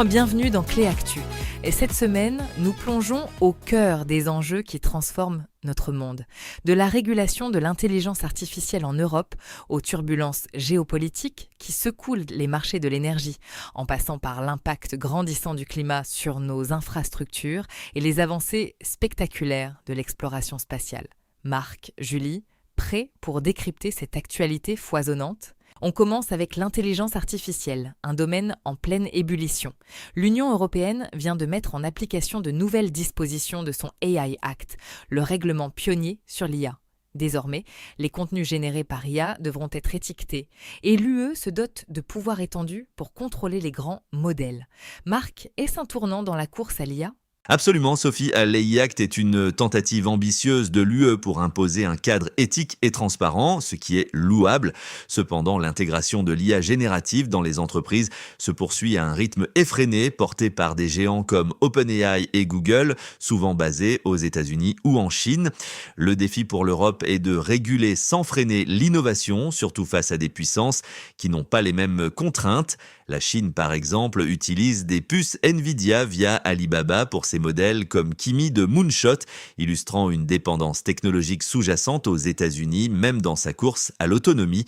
Bienvenue dans Clé Actu. Et cette semaine, nous plongeons au cœur des enjeux qui transforment notre monde. De la régulation de l'intelligence artificielle en Europe aux turbulences géopolitiques qui secouent les marchés de l'énergie, en passant par l'impact grandissant du climat sur nos infrastructures et les avancées spectaculaires de l'exploration spatiale. Marc, Julie, prêts pour décrypter cette actualité foisonnante ? On commence avec l'intelligence artificielle, un domaine en pleine ébullition. L'Union européenne vient de mettre en application de nouvelles dispositions de son AI Act, le règlement pionnier sur l'IA. Désormais, les contenus générés par IA devront être étiquetés et l'UE se dote de pouvoirs étendus pour contrôler les grands modèles. Marc, est-ce un tournant dans la course à l'IA ? Absolument, Sophie. L'AI Act est une tentative ambitieuse de l'UE pour imposer un cadre éthique et transparent, ce qui est louable. Cependant, l'intégration de l'IA générative dans les entreprises se poursuit à un rythme effréné, porté par des géants comme OpenAI et Google, souvent basés aux États-Unis ou en Chine. Le défi pour l'Europe est de réguler sans freiner l'innovation, surtout face à des puissances qui n'ont pas les mêmes contraintes. La Chine, par exemple, utilise des puces Nvidia via Alibaba pour ses modèles comme Kimi de Moonshot, illustrant une dépendance technologique sous-jacente aux États-Unis, même dans sa course à l'autonomie.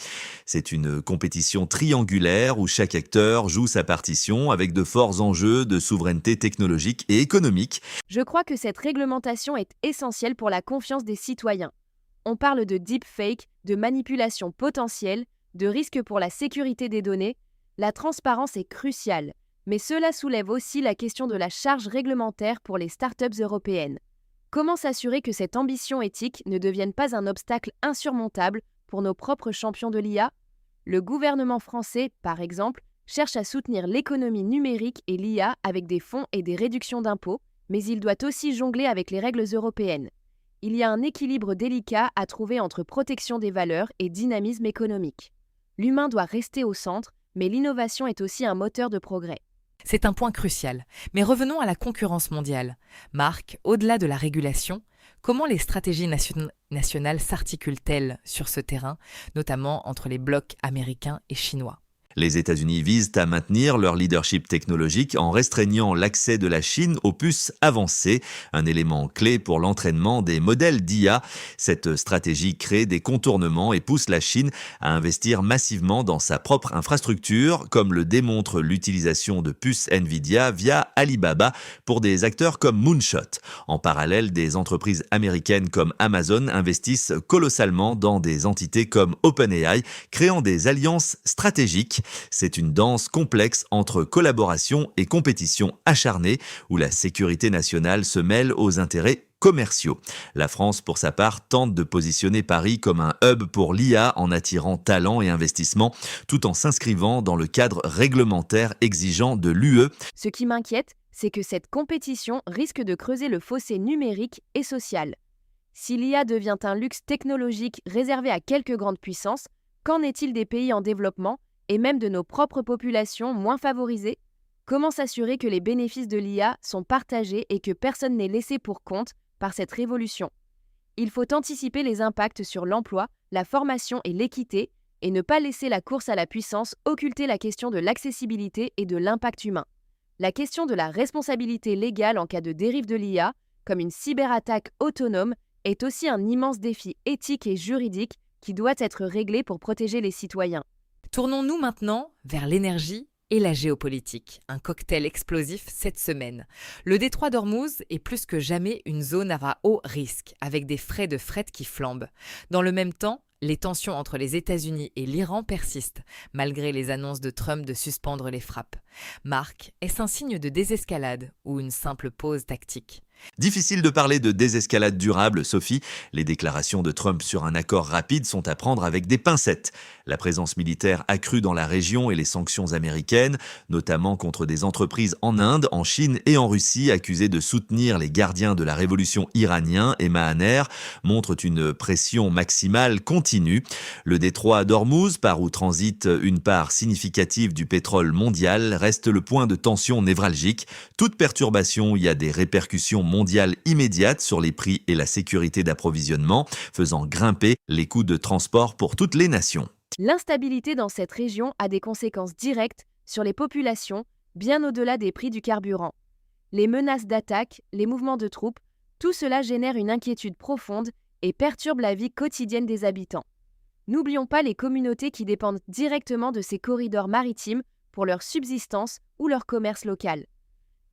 C'est une compétition triangulaire où chaque acteur joue sa partition avec de forts enjeux de souveraineté technologique et économique. Je crois que cette réglementation est essentielle pour la confiance des citoyens. On parle de deepfake, de manipulation potentielle, de risques pour la sécurité des données. La transparence est cruciale, mais cela soulève aussi la question de la charge réglementaire pour les startups européennes. Comment s'assurer que cette ambition éthique ne devienne pas un obstacle insurmontable pour nos propres champions de l'IA ? Le gouvernement français, par exemple, cherche à soutenir l'économie numérique et l'IA avec des fonds et des réductions d'impôts, mais il doit aussi jongler avec les règles européennes. Il y a un équilibre délicat à trouver entre protection des valeurs et dynamisme économique. L'humain doit rester au centre, mais l'innovation est aussi un moteur de progrès. C'est un point crucial. Mais revenons à la concurrence mondiale. Marc, au-delà de la régulation, comment les stratégies nationales s'articulent-elles sur ce terrain, notamment entre les blocs américains et chinois ? Les États-Unis visent à maintenir leur leadership technologique en restreignant l'accès de la Chine aux puces avancées, un élément clé pour l'entraînement des modèles d'IA. Cette stratégie crée des contournements et pousse la Chine à investir massivement dans sa propre infrastructure, comme le démontre l'utilisation de puces Nvidia via Alibaba pour des acteurs comme Moonshot. En parallèle, des entreprises américaines comme Amazon investissent colossalement dans des entités comme OpenAI, créant des alliances stratégiques. C'est une danse complexe entre collaboration et compétition acharnée où la sécurité nationale se mêle aux intérêts commerciaux. La France, pour sa part, tente de positionner Paris comme un hub pour l'IA en attirant talents et investissements, tout en s'inscrivant dans le cadre réglementaire exigeant de l'UE. Ce qui m'inquiète, c'est que cette compétition risque de creuser le fossé numérique et social. Si l'IA devient un luxe technologique réservé à quelques grandes puissances, qu'en est-il des pays en développement et même de nos propres populations moins favorisées ? Comment s'assurer que les bénéfices de l'IA sont partagés et que personne n'est laissé pour compte par cette révolution ? Il faut anticiper les impacts sur l'emploi, la formation et l'équité, et ne pas laisser la course à la puissance occulter la question de l'accessibilité et de l'impact humain. La question de la responsabilité légale en cas de dérive de l'IA, comme une cyberattaque autonome, est aussi un immense défi éthique et juridique qui doit être réglé pour protéger les citoyens. Tournons-nous maintenant vers l'énergie et la géopolitique. Un cocktail explosif cette semaine. Le détroit d'Ormuz est plus que jamais une zone à haut risque, avec des frais de fret qui flambent. Dans le même temps, les tensions entre les États-Unis et l'Iran persistent, malgré les annonces de Trump de suspendre les frappes. Marc, est-ce un signe de désescalade ou une simple pause tactique ? Difficile de parler de désescalade durable, Sophie. Les déclarations de Trump sur un accord rapide sont à prendre avec des pincettes. La présence militaire accrue dans la région et les sanctions américaines, notamment contre des entreprises en Inde, en Chine et en Russie accusées de soutenir les gardiens de la révolution iranien et Mahaner, montrent une pression maximale continue. Le détroit d'Ormuz, par où transite une part significative du pétrole mondial, reste le point de tension névralgique. Toute perturbation y a des répercussions mondiale immédiate sur les prix et la sécurité d'approvisionnement, faisant grimper les coûts de transport pour toutes les nations. L'instabilité dans cette région a des conséquences directes sur les populations, bien au-delà des prix du carburant. Les menaces d'attaque, les mouvements de troupes, tout cela génère une inquiétude profonde et perturbe la vie quotidienne des habitants. N'oublions pas les communautés qui dépendent directement de ces corridors maritimes pour leur subsistance ou leur commerce local.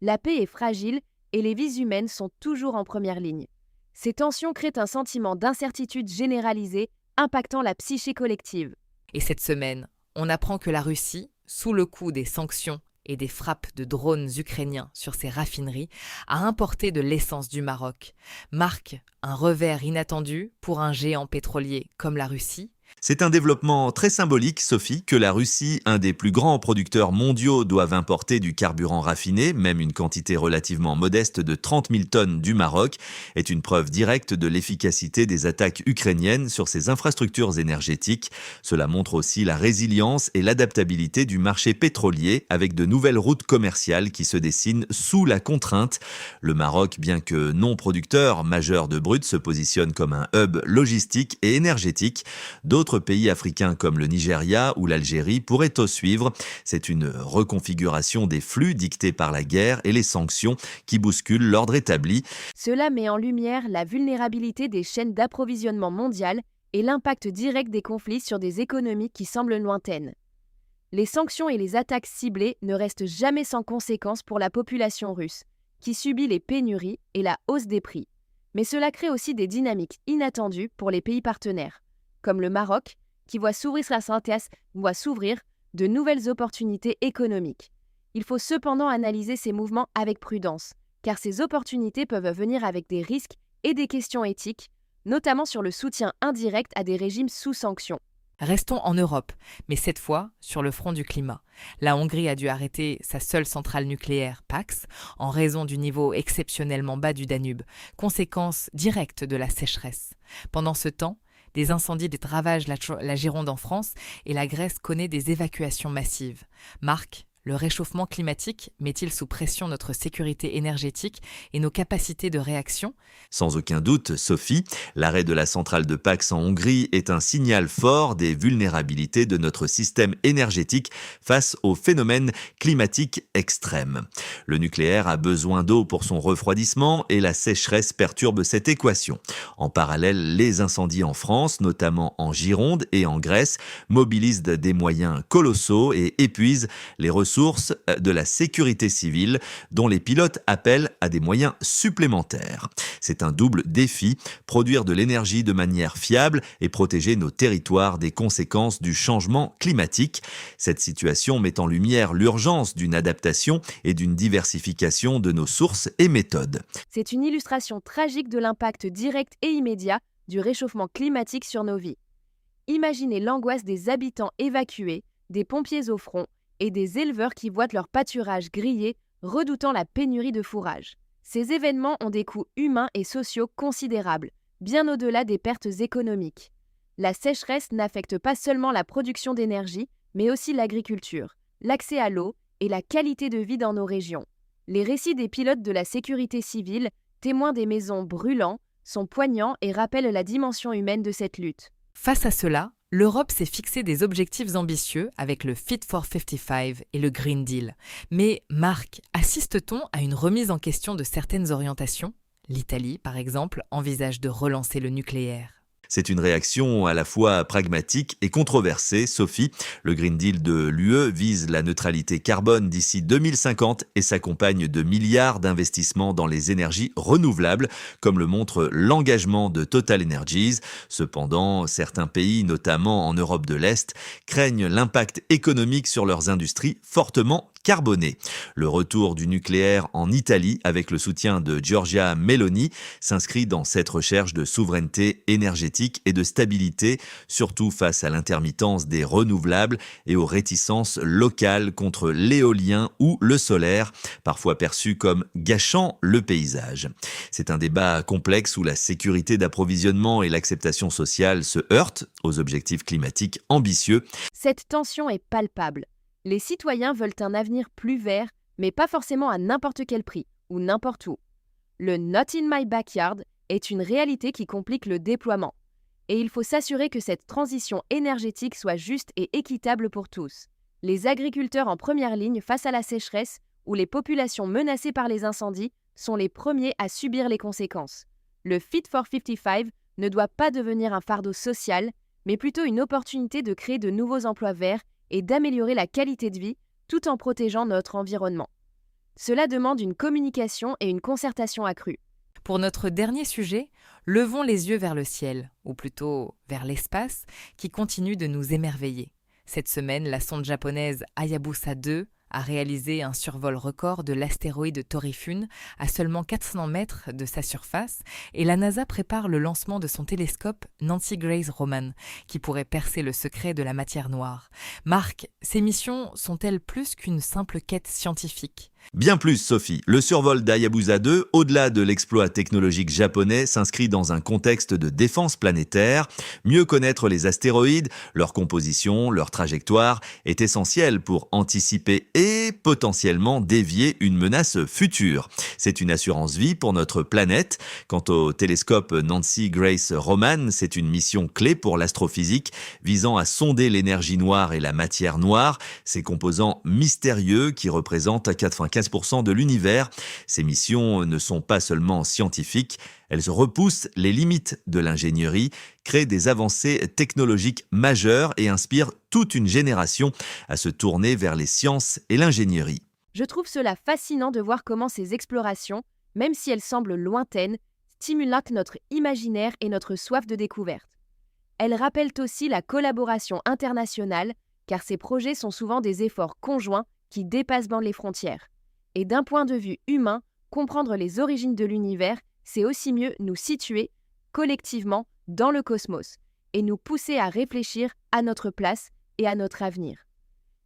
La paix est fragile et les vies humaines sont toujours en première ligne. Ces tensions créent un sentiment d'incertitude généralisée, impactant la psyché collective. Et cette semaine, on apprend que la Russie, sous le coup des sanctions et des frappes de drones ukrainiens sur ses raffineries, a importé de l'essence du Maroc. Marque un revers inattendu pour un géant pétrolier comme la Russie. C'est un développement très symbolique, Sophie, que la Russie, un des plus grands producteurs mondiaux, doive importer du carburant raffiné, même une quantité relativement modeste de 30 000 tonnes du Maroc, est une preuve directe de l'efficacité des attaques ukrainiennes sur ses infrastructures énergétiques. Cela montre aussi la résilience et l'adaptabilité du marché pétrolier, avec de nouvelles routes commerciales qui se dessinent sous la contrainte. Le Maroc, bien que non producteur majeur de brut, se positionne comme un hub logistique et énergétique. D'autres pays africains comme le Nigeria ou l'Algérie pourraient suivre. C'est une reconfiguration des flux dictés par la guerre et les sanctions qui bousculent l'ordre établi. Cela met en lumière la vulnérabilité des chaînes d'approvisionnement mondiales et l'impact direct des conflits sur des économies qui semblent lointaines. Les sanctions et les attaques ciblées ne restent jamais sans conséquences pour la population russe, qui subit les pénuries et la hausse des prix. Mais cela crée aussi des dynamiques inattendues pour les pays partenaires, comme le Maroc, qui voit s'ouvrir de nouvelles opportunités économiques. Il faut cependant analyser ces mouvements avec prudence, car ces opportunités peuvent venir avec des risques et des questions éthiques, notamment sur le soutien indirect à des régimes sous sanctions. Restons en Europe, mais cette fois sur le front du climat. La Hongrie a dû arrêter sa seule centrale nucléaire, Pax, en raison du niveau exceptionnellement bas du Danube, conséquence directe de la sécheresse. Pendant ce temps, des incendies ravagent la Gironde en France et la Grèce connaît des évacuations massives. Marc, le réchauffement climatique met-il sous pression notre sécurité énergétique et nos capacités de réaction ? Sans aucun doute, Sophie, l'arrêt de la centrale de Pax en Hongrie est un signal fort des vulnérabilités de notre système énergétique face aux phénomènes climatiques extrêmes. Le nucléaire a besoin d'eau pour son refroidissement et la sécheresse perturbe cette équation. En parallèle, les incendies en France, notamment en Gironde et en Grèce, mobilisent des moyens colossaux et épuisent les ressources de la sécurité civile, dont les pilotes appellent à des moyens supplémentaires. C'est un double défi, produire de l'énergie de manière fiable et protéger nos territoires des conséquences du changement climatique. Cette situation met en lumière l'urgence d'une adaptation et d'une diversification de nos sources et méthodes. C'est une illustration tragique de l'impact direct et immédiat du réchauffement climatique sur nos vies. Imaginez l'angoisse des habitants évacués, des pompiers au front et des éleveurs qui voient leur pâturage grillé, redoutant la pénurie de fourrage. Ces événements ont des coûts humains et sociaux considérables, bien au-delà des pertes économiques. La sécheresse n'affecte pas seulement la production d'énergie, mais aussi l'agriculture, l'accès à l'eau et la qualité de vie dans nos régions. Les récits des pilotes de la sécurité civile, témoins des maisons brûlantes, sont poignants et rappellent la dimension humaine de cette lutte. Face à cela, l'Europe s'est fixé des objectifs ambitieux avec le Fit for 55 et le Green Deal. Mais Marc, assiste-t-on à une remise en question de certaines orientations ? L'Italie, par exemple, envisage de relancer le nucléaire. C'est une réaction à la fois pragmatique et controversée, Sophie. Le Green Deal de l'UE vise la neutralité carbone d'ici 2050 et s'accompagne de milliards d'investissements dans les énergies renouvelables, comme le montre l'engagement de Total Energies. Cependant, certains pays, notamment en Europe de l'Est, craignent l'impact économique sur leurs industries fortement carbonées. Le retour du nucléaire en Italie, avec le soutien de Giorgia Meloni, s'inscrit dans cette recherche de souveraineté énergétique et de stabilité, surtout face à l'intermittence des renouvelables et aux réticences locales contre l'éolien ou le solaire, parfois perçus comme gâchant le paysage. C'est un débat complexe où la sécurité d'approvisionnement et l'acceptation sociale se heurtent aux objectifs climatiques ambitieux. Cette tension est palpable. Les citoyens veulent un avenir plus vert, mais pas forcément à n'importe quel prix ou n'importe où. Le Not in my backyard est une réalité qui complique le déploiement. Et il faut s'assurer que cette transition énergétique soit juste et équitable pour tous. Les agriculteurs en première ligne face à la sécheresse ou les populations menacées par les incendies sont les premiers à subir les conséquences. Le Fit for 55 ne doit pas devenir un fardeau social, mais plutôt une opportunité de créer de nouveaux emplois verts et d'améliorer la qualité de vie tout en protégeant notre environnement. Cela demande une communication et une concertation accrues. Pour notre dernier sujet, levons les yeux vers le ciel, ou plutôt vers l'espace, qui continue de nous émerveiller. Cette semaine, la sonde japonaise Hayabusa 2 a réalisé un survol record de l'astéroïde Torifune à seulement 400 mètres de sa surface et la NASA prépare le lancement de son télescope Nancy Grace Roman qui pourrait percer le secret de la matière noire. Marc, ces missions sont-elles plus qu'une simple quête scientifique ? Bien plus, Sophie. Le survol d'Hayabusa 2, au-delà de l'exploit technologique japonais, s'inscrit dans un contexte de défense planétaire. Mieux connaître les astéroïdes, leur composition, leur trajectoire est essentiel pour anticiper et potentiellement dévier une menace future. C'est une assurance vie pour notre planète. Quant au télescope Nancy Grace Roman, c'est une mission clé pour l'astrophysique visant à sonder l'énergie noire et la matière noire, ces composants mystérieux qui représentent 95% de l'univers. Ces missions ne sont pas seulement scientifiques, elles repoussent les limites de l'ingénierie, créent des avancées technologiques majeures et inspirent toute une génération à se tourner vers les sciences et l'ingénierie. Je trouve cela fascinant de voir comment ces explorations, même si elles semblent lointaines, stimulent notre imaginaire et notre soif de découverte. Elles rappellent aussi la collaboration internationale, car ces projets sont souvent des efforts conjoints qui dépassent les frontières. Et d'un point de vue humain, comprendre les origines de l'univers, c'est aussi mieux nous situer collectivement dans le cosmos et nous pousser à réfléchir à notre place et à notre avenir.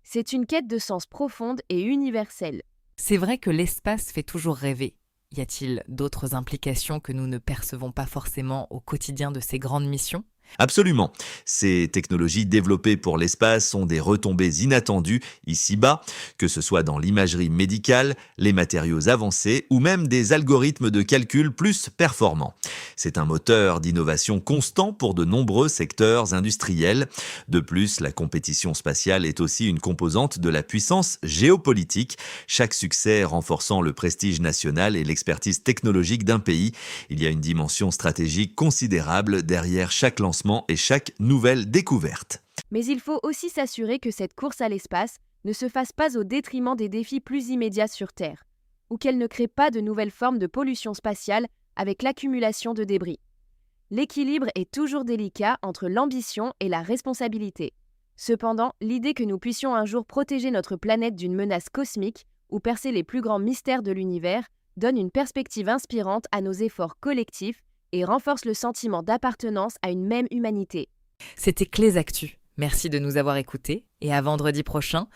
C'est une quête de sens profonde et universelle. C'est vrai que l'espace fait toujours rêver. Y a-t-il d'autres implications que nous ne percevons pas forcément au quotidien de ces grandes missions ? Absolument. Ces technologies développées pour l'espace ont des retombées inattendues ici-bas, que ce soit dans l'imagerie médicale, les matériaux avancés ou même des algorithmes de calcul plus performants. C'est un moteur d'innovation constant pour de nombreux secteurs industriels. De plus, la compétition spatiale est aussi une composante de la puissance géopolitique, chaque succès renforçant le prestige national et l'expertise technologique d'un pays. Il y a une dimension stratégique considérable derrière chaque lancement et chaque nouvelle découverte. Mais il faut aussi s'assurer que cette course à l'espace ne se fasse pas au détriment des défis plus immédiats sur Terre, ou qu'elle ne crée pas de nouvelles formes de pollution spatiale avec l'accumulation de débris. L'équilibre est toujours délicat entre l'ambition et la responsabilité. Cependant, l'idée que nous puissions un jour protéger notre planète d'une menace cosmique ou percer les plus grands mystères de l'univers donne une perspective inspirante à nos efforts collectifs et renforce le sentiment d'appartenance à une même humanité. C'était Clés Actu. Merci de nous avoir écoutés et à vendredi prochain.